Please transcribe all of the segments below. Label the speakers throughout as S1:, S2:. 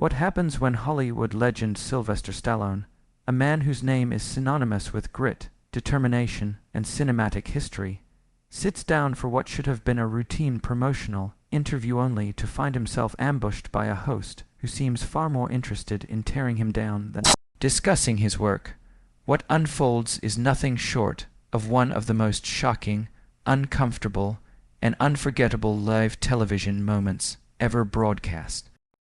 S1: What happens when Hollywood legend Sylvester Stallone, a man whose name is synonymous with grit, determination, and cinematic history, sits down for what should have been a routine promotional interview only to find himself ambushed by a host who seems far more interested in tearing him down than discussing his work? What unfolds is nothing short of one of the most shocking, uncomfortable, and unforgettable live television moments ever broadcast.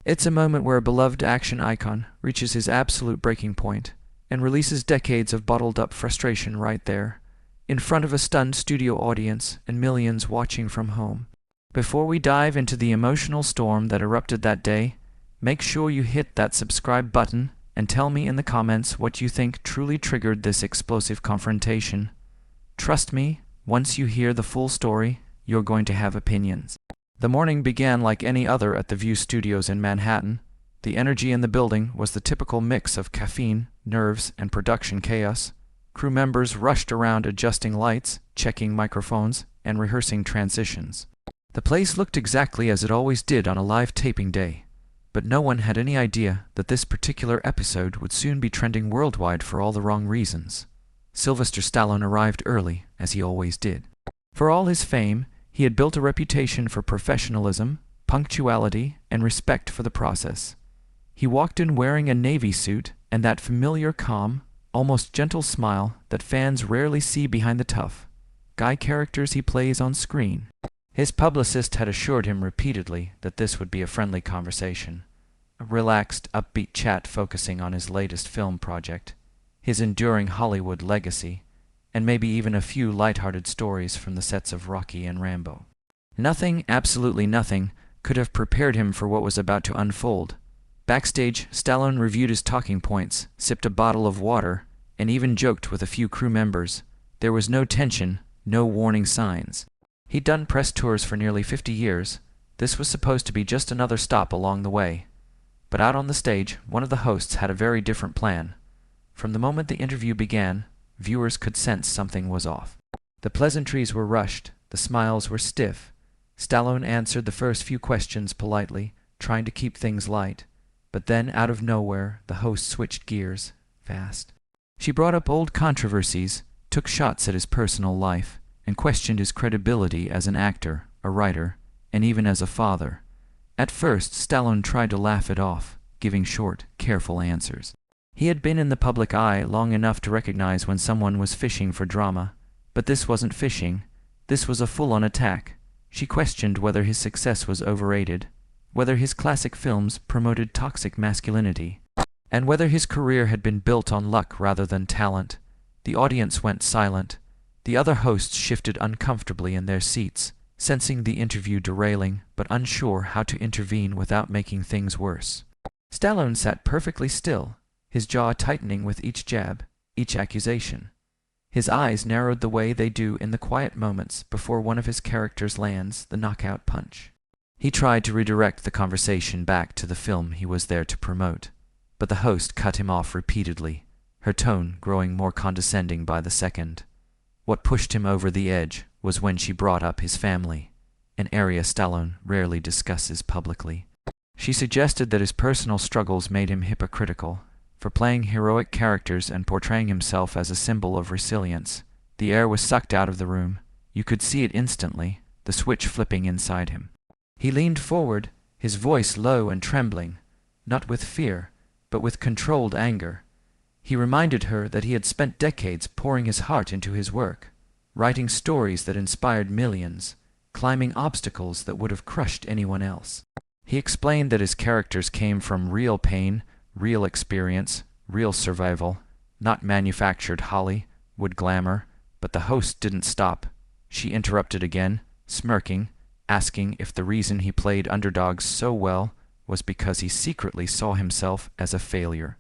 S1: It's a moment where a beloved action icon reaches his absolute breaking point and releases decades of bottled-up frustration right there, in front of a stunned studio audience and millions watching from home. Before we dive into the emotional storm that erupted that day, make sure you hit that subscribe button and tell me in the comments what you think truly triggered this explosive confrontation. Trust me, once you hear the full story, you're going to have opinions. The morning began like any other at the View Studios in Manhattan. The energy in the building was the typical mix of caffeine, nerves, and production chaos. Crew members rushed around adjusting lights, checking microphones, and rehearsing transitions. The place looked exactly as it always did on a live taping day, but no one had any idea that this particular episode would soon be trending worldwide for all the wrong reasons. Sylvester Stallone arrived early, as he always did. For all his fame, he had built a reputation for professionalism, punctuality, and respect for the process. He walked in wearing a navy suit and that familiar calm, almost gentle smile that fans rarely see behind the tough guy characters he plays on screen. His publicist had assured him repeatedly that this would be a friendly conversation, a relaxed, upbeat chat focusing on his latest film project, his enduring Hollywood legacy, and maybe even a few light-hearted stories from the sets of Rocky and Rambo. Nothing, absolutely nothing, could have prepared him for what was about to unfold. Backstage, Stallone reviewed his talking points, sipped a bottle of water, and even joked with a few crew members. There was no tension, no warning signs. He'd done press tours for nearly 50 years. This was supposed to be just another stop along the way. But out on the stage, one of the hosts had a very different plan. From the moment the interview began, viewers could sense something was off. The pleasantries were rushed, the smiles were stiff. Stallone answered the first few questions politely, trying to keep things light. But then, out of nowhere, the host switched gears, fast. She brought up old controversies, took shots at his personal life, and questioned his credibility as an actor, a writer, and even as a father. At first, Stallone tried to laugh it off, giving short, careful answers. He had been in the public eye long enough to recognize when someone was fishing for drama, but this wasn't fishing. This was a full-on attack. She questioned whether his success was overrated, whether his classic films promoted toxic masculinity, and whether his career had been built on luck rather than talent. The audience went silent. The other hosts shifted uncomfortably in their seats, sensing the interview derailing, but unsure how to intervene without making things worse. Stallone sat perfectly still, his jaw tightening with each jab, each accusation. His eyes narrowed the way they do in the quiet moments before one of his characters lands the knockout punch. He tried to redirect the conversation back to the film he was there to promote, but the host cut him off repeatedly, her tone growing more condescending by the second. What pushed him over the edge was when she brought up his family, an area Stallone rarely discusses publicly. She suggested that his personal struggles made him hypocritical. For playing heroic characters and portraying himself as a symbol of resilience. The air was sucked out of the room. You could see it instantly, the switch flipping inside him. He leaned forward, his voice low and trembling, not with fear, but with controlled anger. He reminded her that he had spent decades pouring his heart into his work, writing stories that inspired millions, climbing obstacles that would have crushed anyone else. He explained that his characters came from real pain, real experience, real survival, not manufactured Hollywood glamour. But the host didn't stop. She interrupted again, smirking, asking if the reason he played underdogs so well was because he secretly saw himself as a failure.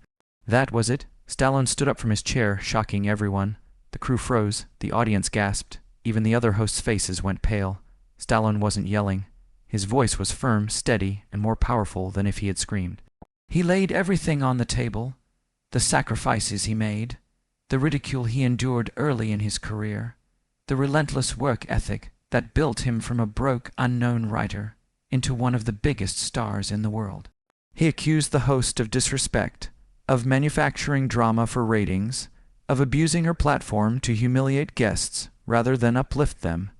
S1: That was it. Stallone stood up from his chair, shocking everyone. The crew froze, the audience gasped, even the other hosts' faces went pale. Stallone wasn't yelling. His voice was firm, steady, and more powerful than if he had screamed. He laid everything on the table, the sacrifices he made, the ridicule he endured early in his career, the relentless work ethic that built him from a broke, unknown writer into one of the biggest stars in the world. He accused the host of disrespect, of manufacturing drama for ratings, of abusing her platform to humiliate guests rather than uplift them.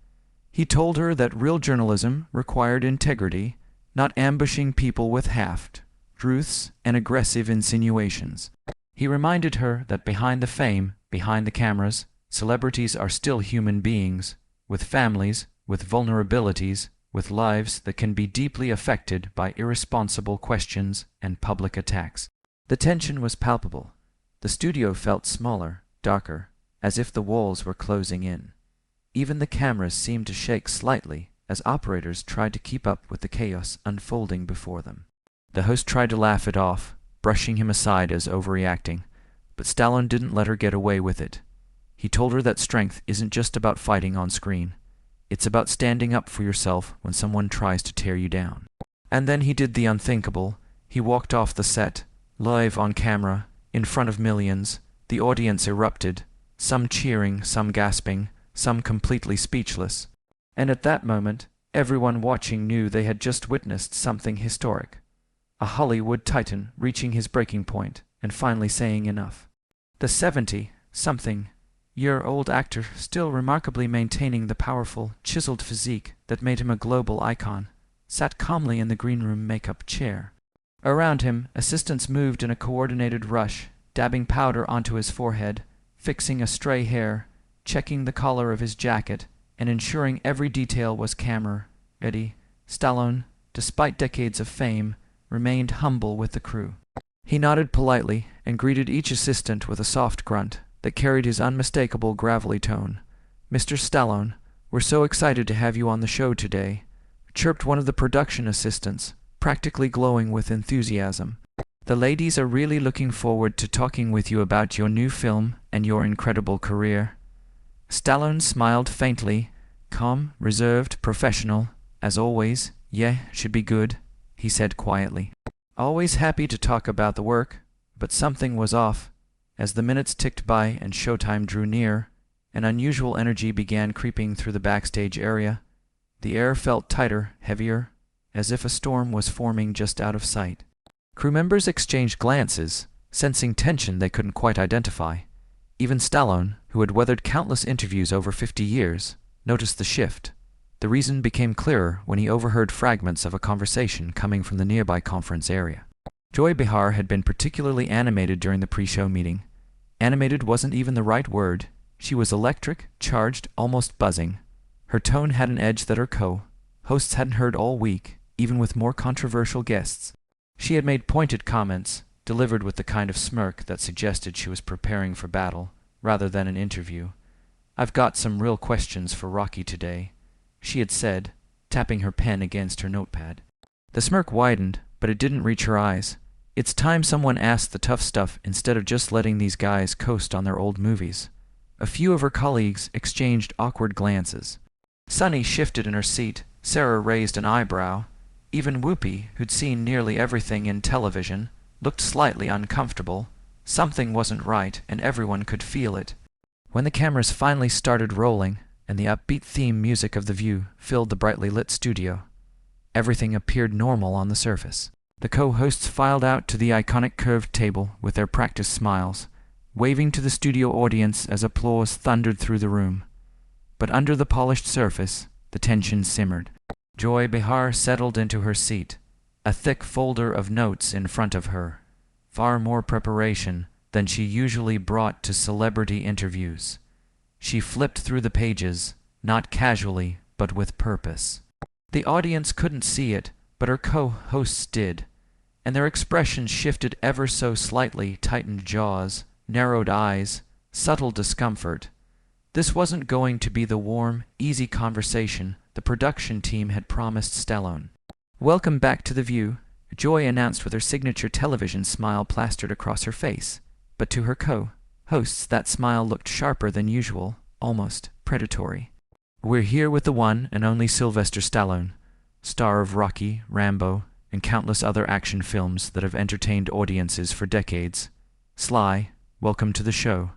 S1: He told her that real journalism required integrity, not ambushing people with half-truths and aggressive insinuations. He reminded her that behind the fame, behind the cameras, celebrities are still human beings, with families, with vulnerabilities, with lives that can be deeply affected by irresponsible questions and public attacks. The tension was palpable. The studio felt smaller, darker, as if the walls were closing in. Even the cameras seemed to shake slightly as operators tried to keep up with the chaos unfolding before them. The host tried to laugh it off, brushing him aside as overreacting, but Stallone didn't let her get away with it. He told her that strength isn't just about fighting on screen. It's about standing up for yourself when someone tries to tear you down. And then he did the unthinkable. He walked off the set, live on camera, in front of millions. The audience erupted, some cheering, some gasping, some completely speechless. And at that moment, everyone watching knew they had just witnessed something historic. A Hollywood titan reaching his breaking point and finally saying enough. The 70-something-year-old actor, still remarkably maintaining the powerful, chiseled physique that made him a global icon, sat calmly in the green room makeup chair. Around him, assistants moved in a coordinated rush, dabbing powder onto his forehead, fixing a stray hair, checking the collar of his jacket, and ensuring every detail was camera-ready. Stallone, despite decades of fame, remained humble with the crew. He nodded politely and greeted each assistant with a soft grunt that carried his unmistakable gravelly tone. "Mr. Stallone, we're so excited to have you on the show today," chirped one of the production assistants, practically glowing with enthusiasm. "The ladies are really looking forward to talking with you about your new film and your incredible career." Stallone smiled faintly, calm, reserved, professional, as always. "Yeah, should be good," he said quietly. Always happy to talk about the work, but something was off. As the minutes ticked by and showtime drew near, an unusual energy began creeping through the backstage area. The air felt tighter, heavier, as if a storm was forming just out of sight. Crew members exchanged glances, sensing tension they couldn't quite identify. Even Stallone, who had weathered countless interviews over 50 years, noticed the shift. The reason became clearer when he overheard fragments of a conversation coming from the nearby conference area. Joy Behar had been particularly animated during the pre-show meeting. Animated wasn't even the right word. She was electric, charged, almost buzzing. Her tone had an edge that her co-hosts hadn't heard all week, even with more controversial guests. She had made pointed comments, delivered with the kind of smirk that suggested she was preparing for battle, rather than an interview. "I've got some real questions for Rocky today," she had said, tapping her pen against her notepad. The smirk widened, but it didn't reach her eyes. It's time someone asked the tough stuff instead of just letting these guys coast on their old movies. A few of her colleagues exchanged awkward glances. Sunny shifted in her seat. Sarah raised an eyebrow. Even Whoopi, who'd seen nearly everything in television, looked slightly uncomfortable. Something wasn't right, and everyone could feel it. When the cameras finally started rolling, and the upbeat theme music of The View filled the brightly lit studio, everything appeared normal on the surface. The co-hosts filed out to the iconic curved table with their practiced smiles, waving to the studio audience as applause thundered through the room. But under the polished surface, the tension simmered. Joy Behar settled into her seat, a thick folder of notes in front of her, far more preparation than she usually brought to celebrity interviews. She flipped through the pages, not casually, but with purpose. The audience couldn't see it, but her co-hosts did, and their expressions shifted ever so slightly, tightened jaws, narrowed eyes, subtle discomfort. This wasn't going to be the warm, easy conversation the production team had promised Stallone. "Welcome back to The View," Joy announced with her signature television smile plastered across her face. But to her co-hosts that smile looked sharper than usual, almost predatory. "We're here with the one and only Sylvester Stallone, star of Rocky, Rambo, and countless other action films that have entertained audiences for decades. Sly, welcome to the show."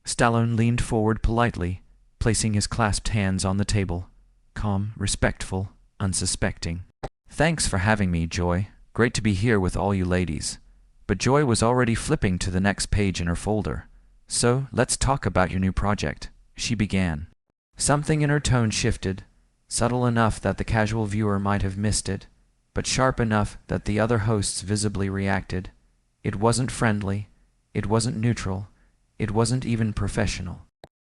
S1: Stallone leaned forward politely, placing his clasped hands on the table. Calm, respectful, unsuspecting. "Thanks for having me, Joy," Great to be here with all you ladies. But Joy was already flipping to the next page in her folder. So, let's talk about your new project, she began. Something in her tone shifted, subtle enough that the casual viewer might have missed it, but sharp enough that the other hosts visibly reacted. It wasn't friendly, it wasn't neutral, it wasn't even professional.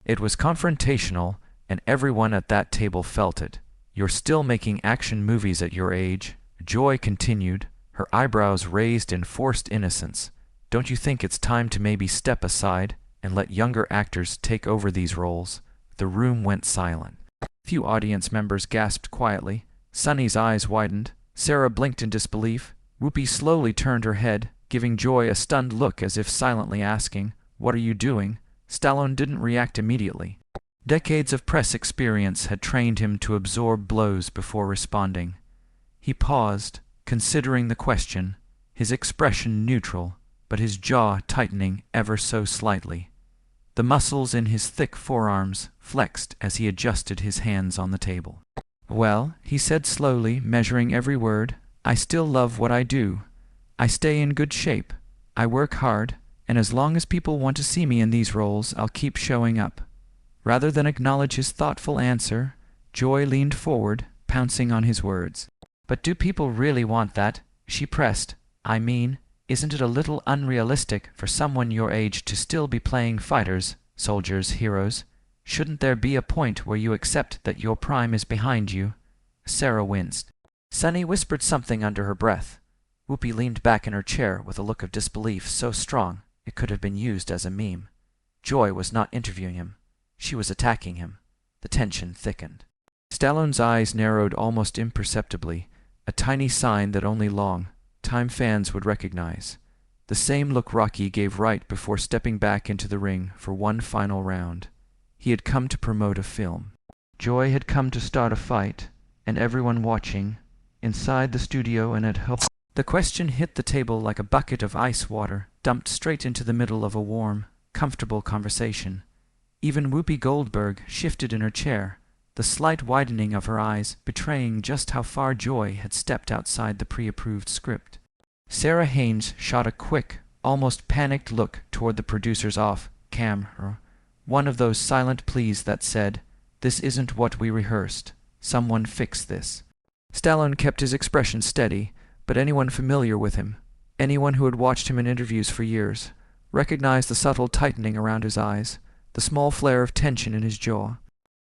S1: It was confrontational, and everyone at that table felt it. You're still making action movies at your age, Joy continued, her eyebrows raised in forced innocence. Don't you think it's time to maybe step aside and let younger actors take over these roles? The room went silent. Few audience members gasped quietly. Sunny's eyes widened. Sarah blinked in disbelief. Whoopi slowly turned her head, giving Joy a stunned look as if silently asking, "What are you doing?" Stallone didn't react immediately. Decades of press experience had trained him to absorb blows before responding. He paused, considering the question, his expression neutral, but his jaw tightening ever so slightly. The muscles in his thick forearms flexed as he adjusted his hands on the table. "Well," he said slowly, measuring every word, "I still love what I do. I stay in good shape. I work hard, and as long as people want to see me in these roles, I'll keep showing up." Rather than acknowledge his thoughtful answer, Joy leaned forward, pouncing on his words. "But do people really want that?" she pressed. "I mean, isn't it a little unrealistic for someone your age to still be playing fighters, soldiers, heroes? Shouldn't there be a point where you accept that your prime is behind you?" Sarah winced. Sunny whispered something under her breath. Whoopi leaned back in her chair with a look of disbelief so strong it could have been used as a meme. Joy was not interviewing him. She was attacking him. The tension thickened. Stallone's eyes narrowed almost imperceptibly, a tiny sign that only long-time fans would recognize. The same look Rocky gave right before stepping back into the ring for one final round. He had come to promote a film. Joy had come to start a fight, and everyone watching, inside the studio and at home. The question hit the table like a bucket of ice water, dumped straight into the middle of a warm, comfortable conversation. Even Whoopi Goldberg shifted in her chair, the slight widening of her eyes betraying just how far Joy had stepped outside the pre-approved script. Sarah Haynes shot a quick, almost panicked look toward the producer's off-camera, one of those silent pleas that said, "This isn't what we rehearsed. Someone fix this." Stallone kept his expression steady, but anyone familiar with him, anyone who had watched him in interviews for years, recognized the subtle tightening around his eyes, the small flare of tension in his jaw.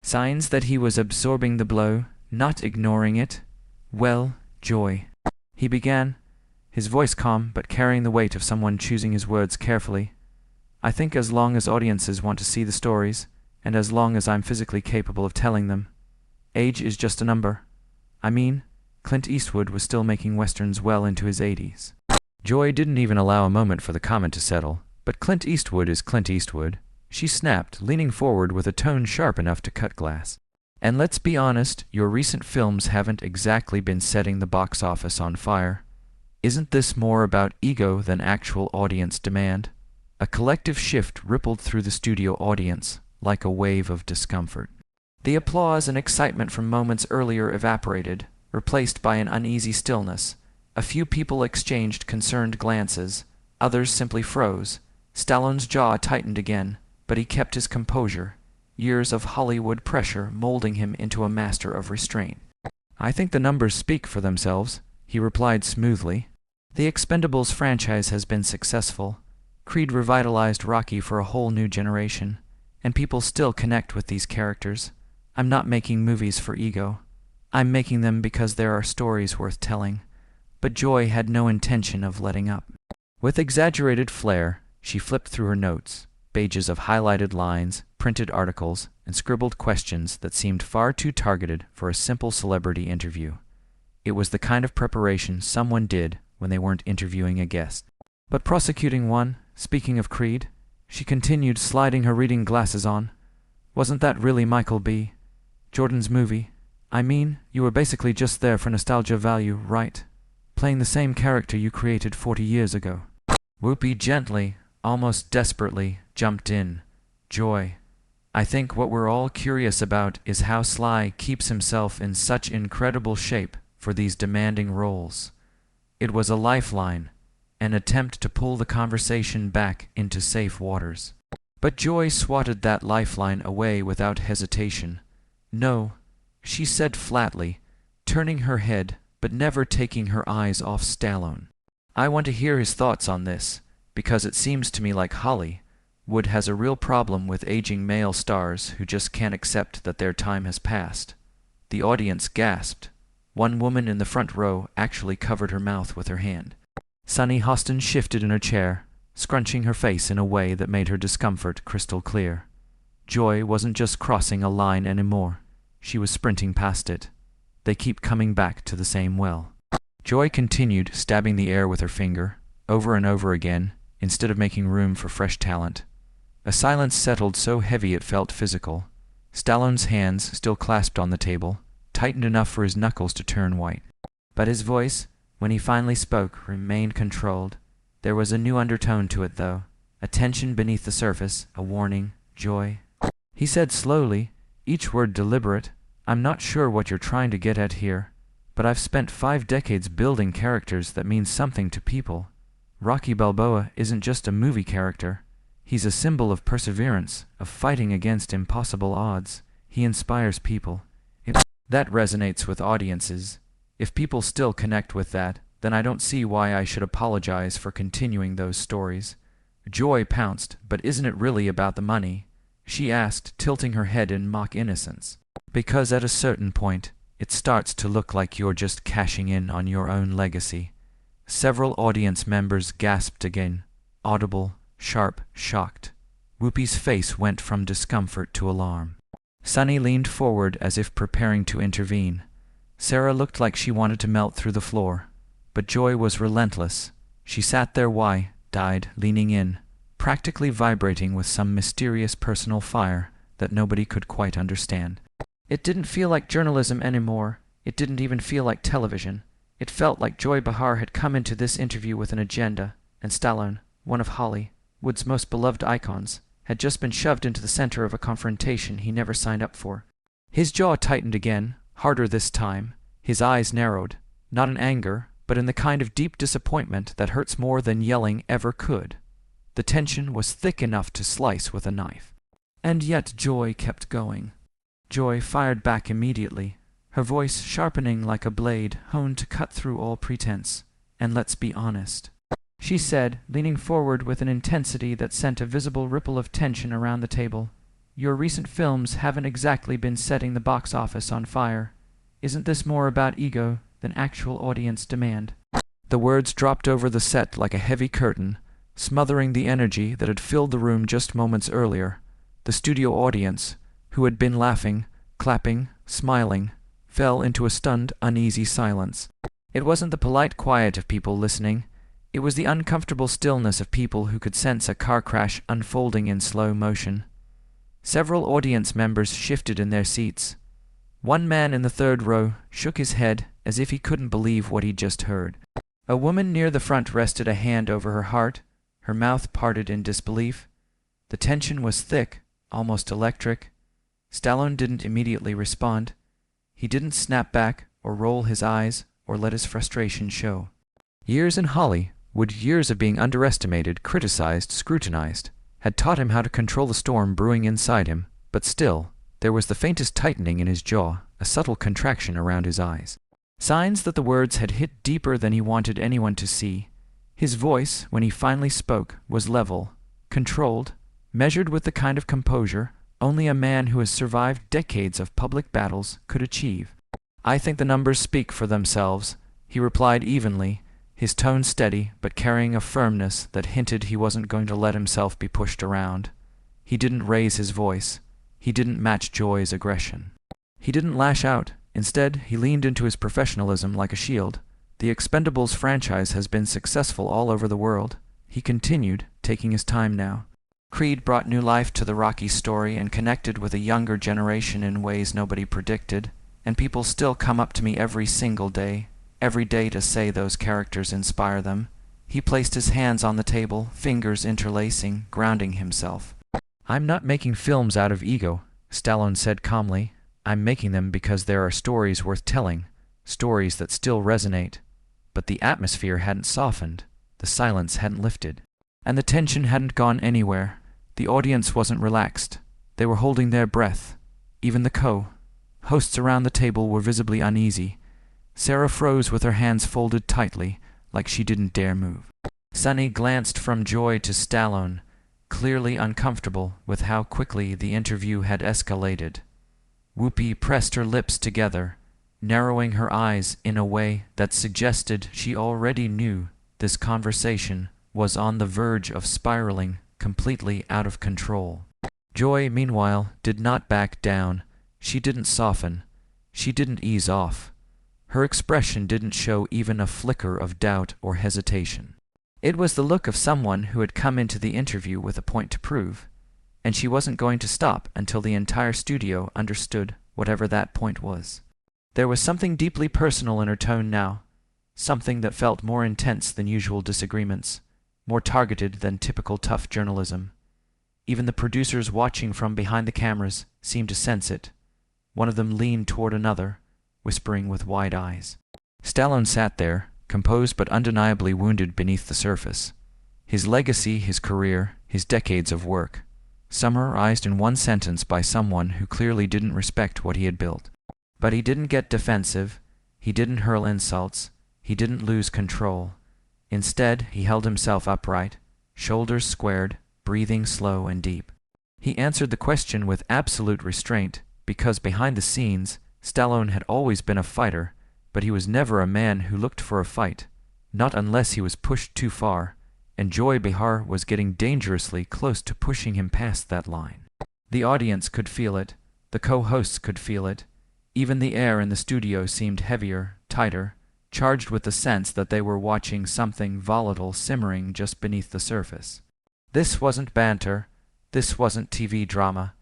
S1: Signs that he was absorbing the blow, not ignoring it. "Well, Joy," he began, his voice calm but carrying the weight of someone choosing his words carefully. "I think as long as audiences want to see the stories, and as long as I'm physically capable of telling them, age is just a number. I mean, Clint Eastwood was still making westerns well into his 80s. Joy didn't even allow a moment for the comment to settle. "But Clint Eastwood is Clint Eastwood," she snapped, leaning forward with a tone sharp enough to cut glass. "And let's be honest, your recent films haven't exactly been setting the box office on fire. Isn't this more about ego than actual audience demand?" A collective shift rippled through the studio audience, like a wave of discomfort. The applause and excitement from moments earlier evaporated, replaced by an uneasy stillness. A few people exchanged concerned glances, others simply froze. Stallone's jaw tightened again, but he kept his composure, years of Hollywood pressure molding him into a master of restraint. "I think the numbers speak for themselves," he replied smoothly. "The Expendables franchise has been successful. Creed revitalized Rocky for a whole new generation, and people still connect with these characters. I'm not making movies for ego. I'm making them because there are stories worth telling." But Joy had no intention of letting up. With exaggerated flair, she flipped through her notes, pages of highlighted lines, printed articles, and scribbled questions that seemed far too targeted for a simple celebrity interview. It was the kind of preparation someone did when they weren't interviewing a guest. "But prosecuting one, speaking of Creed," she continued, sliding her reading glasses on, "wasn't that really Michael B. Jordan's movie? I mean, you were basically just there for nostalgia value, right? Playing the same character you created 40 years ago." Whoopi gently, almost desperately, jumped in. "Joy, I think what we're all curious about is how Sly keeps himself in such incredible shape for these demanding roles. It was a lifeline, an attempt to pull the conversation back into safe waters. But Joy swatted that lifeline away without hesitation. "No," she said flatly, turning her head but never taking her eyes off Stallone. "I want to hear his thoughts on this, because it seems to me like Hollywood has a real problem with aging male stars who just can't accept that their time has passed." The audience gasped. One woman in the front row actually covered her mouth with her hand. Sunny Hostin shifted in her chair, scrunching her face in a way that made her discomfort crystal clear. Joy wasn't just crossing a line anymore. She was sprinting past it. They keep coming back to the same well. Joy continued, stabbing the air with her finger, over and over again, instead of making room for fresh talent. A silence settled so heavy it felt physical. Stallone's hands, still clasped on the table, tightened enough for his knuckles to turn white. But his voice, when he finally spoke, remained controlled. There was a new undertone to it, though, a tension beneath the surface, a warning. "Joy," he said slowly, each word deliberate, "I'm not sure what you're trying to get at here, but I've spent 5 decades building characters that mean something to people. Rocky Balboa isn't just a movie character. He's a symbol of perseverance, of fighting against impossible odds. He inspires people. If that resonates with audiences, if people still connect with that, then I don't see why I should apologize for continuing those stories." Joy pounced. "But isn't it really about the money?" she asked, tilting her head in mock innocence. "Because at a certain point, it starts to look like you're just cashing in on your own legacy." Several audience members gasped again, audible, sharp, shocked. Whoopi's face went from discomfort to alarm. Sunny leaned forward as if preparing to intervene. Sarah looked like she wanted to melt through the floor. But Joy was relentless. She sat there wide-eyed, leaning in, practically vibrating with some mysterious personal fire that nobody could quite understand. It didn't feel like journalism anymore. It didn't even feel like television. It felt like Joy Behar had come into this interview with an agenda, and Stallone, one of Hollywood's most beloved icons, had just been shoved into the center of a confrontation he never signed up for. His jaw tightened again, harder this time. His eyes narrowed, not in anger, but in the kind of deep disappointment that hurts more than yelling ever could. The tension was thick enough to slice with a knife. And yet Joy kept going. Joy fired back immediately, her voice sharpening like a blade honed to cut through all pretense. "And let's be honest," she said, leaning forward with an intensity that sent a visible ripple of tension around the table. "Your recent films haven't exactly been setting the box office on fire. Isn't this more about ego than actual audience demand?" The words dropped over the set like a heavy curtain, smothering the energy that had filled the room just moments earlier. The studio audience, who had been laughing, clapping, smiling, fell into a stunned, uneasy silence. It wasn't the polite quiet of people listening. It was the uncomfortable stillness of people who could sense a car crash unfolding in slow motion. Several audience members shifted in their seats. One man in the third row shook his head as if he couldn't believe what he'd just heard. A woman near the front rested a hand over her heart, her mouth parted in disbelief. The tension was thick, almost electric. Stallone didn't immediately respond. He didn't snap back or roll his eyes or let his frustration show. Years in Hollywood, years of being underestimated, criticized, scrutinized, had taught him how to control the storm brewing inside him, but still, there was the faintest tightening in his jaw, a subtle contraction around his eyes. Signs that the words had hit deeper than he wanted anyone to see. His voice, when he finally spoke, was level, controlled, measured with the kind of composure only a man who has survived decades of public battles could achieve. "I think the numbers speak for themselves," he replied evenly, his tone steady but carrying a firmness that hinted he wasn't going to let himself be pushed around. He didn't raise his voice. He didn't match Joy's aggression. He didn't lash out. Instead, he leaned into his professionalism like a shield. "The Expendables franchise has been successful all over the world," he continued, taking his time now. "Creed brought new life to the Rocky story and connected with a younger generation in ways nobody predicted, and people still come up to me every single day, every day to say those characters inspire them." He placed his hands on the table, fingers interlacing, grounding himself. "I'm not making films out of ego," Stallone said calmly. "I'm making them because there are stories worth telling, stories that still resonate. but the atmosphere hadn't softened, the silence hadn't lifted, and the tension hadn't gone anywhere. The audience wasn't relaxed. They were holding their breath. Even the co-hosts around the table were visibly uneasy. Sarah froze with her hands folded tightly, like she didn't dare move. Sunny glanced from Joy to Stallone, clearly uncomfortable with how quickly the interview had escalated. Whoopi pressed her lips together, narrowing her eyes in a way that suggested she already knew this conversation was on the verge of spiraling completely out of control. Joy, meanwhile, did not back down. She didn't soften. She didn't ease off. Her expression didn't show even a flicker of doubt or hesitation. It was the look of someone who had come into the interview with a point to prove, and she wasn't going to stop until the entire studio understood whatever that point was. There was something deeply personal in her tone now, something that felt more intense than usual disagreements, more targeted than typical tough journalism. Even the producers watching from behind the cameras seemed to sense it. One of them leaned toward another, whispering with wide eyes. Stallone sat there, composed but undeniably wounded beneath the surface. His legacy, his career, his decades of work, summarized in one sentence by someone who clearly didn't respect what he had built. But he didn't get defensive, he didn't hurl insults, he didn't lose control. Instead, he held himself upright, shoulders squared, breathing slow and deep. He answered the question with absolute restraint, because behind the scenes, Stallone had always been a fighter, but he was never a man who looked for a fight, not unless he was pushed too far, and Joy Behar was getting dangerously close to pushing him past that line. The audience could feel it, the co-hosts could feel it, even the air in the studio seemed heavier, tighter, charged with the sense that they were watching something volatile simmering just beneath the surface. This wasn't banter, this wasn't TV drama,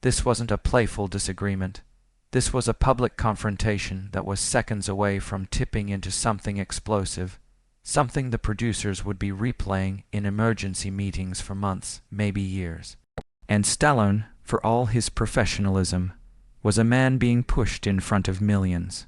S1: this wasn't a playful disagreement. This was a public confrontation that was seconds away from tipping into something explosive, something the producers would be replaying in emergency meetings for months, maybe years. And Stallone, for all his professionalism, was a man being pushed in front of millions.